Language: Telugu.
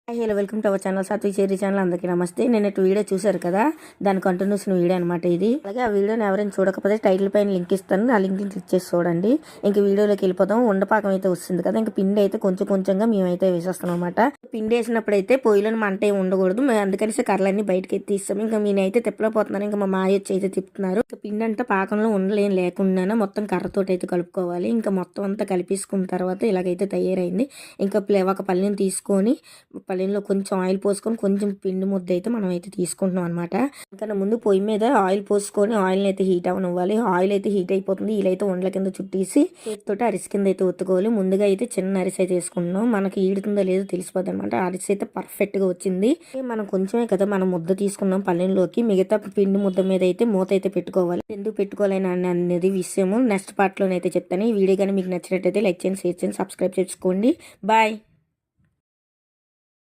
Hello welcome to our channel Satvik చేరి ఛానల్. అందరికీ నమస్తే. నేను వీడియో చూశారు కదా, దాని కంటిన్యూషన్ వీడియో అనమాట ఇది. అలాగే ఆ వీడియోని ఎవరైనా చూడకపోతే టైటిల్ పైన లింక్ ఇస్తాను, ఆ లింక్ క్లిక్ చేసి చూడండి. ఇంక వీడియోలోకి వెళ్ళిపోతాం. ఉండపాకం అయితే వస్తుంది కదా, ఇంక పిండి అయితే కొంచెం కొంచెంగా మేమైతే వేసేస్తాం అనమాట. పిండి వేసినప్పుడు అయితే పొయ్యిలోని మంట ఏమి ఉండకూడదు, అందుకని కర్రలన్నీ బయటకి అయితే తీస్తాం. ఇంకా నేనైతే తిప్పలేకపోతున్నాను, ఇంకా మా మాయ వచ్చి అయితే తిప్పుతున్నారు. ఇంకా పిండి అంతా పాకంలో ఉండలేం లేకుండా మొత్తం కర్రతోటి అయితే కలుపుకోవాలి. ఇంకా మొత్తం అంతా కలిపేసుకున్న తర్వాత ఇలాగైతే తయారైంది. ఇంకా ఒక పళ్ళని తీసుకొని పళ్ళెంలో కొంచెం ఆయిల్ పోసుకొని కొంచెం పిండి ముద్ద అయితే మనం అయితే తీసుకుంటున్నాం అనమాట. ఇంకా ముందు పొయ్యి మీద ఆయిల్ పోసుకొని ఆయిల్ని అయితే హీట్ అవ్వనివ్వాలి. ఆయిల్ అయితే హీట్ అయిపోతుంది. వీలైతే ఉండల కింద చుట్టేసి చేతితోటి అరిసి కింద అయితే ఒత్తుకోవాలి. ముందుగా అయితే చిన్న అరిసి అయితే వేసుకుంటున్నాం. మనకి ఈడుతుందో లేదో తెలిసిపోద్ది అనమాట. అరిసి అయితే పర్ఫెక్ట్గా వచ్చింది. మనం కొంచెమే కదా మనం ముద్ద తీసుకున్నాం పళ్ళెంలోకి, మిగతా పిండి ముద్ద మీద అయితే మూత అయితే పెట్టుకోవాలి. ఎందుకు పెట్టుకోవాలని అనేది విషయము నెక్స్ట్ పార్ట్లోనైతే చెప్తాను. ఈ వీడియో కానీ మీకు నచ్చినట్టయితే లైక్ చేయండి, షేర్ చేయండి, సబ్స్క్రైబ్ చేసుకోండి. బాయ్.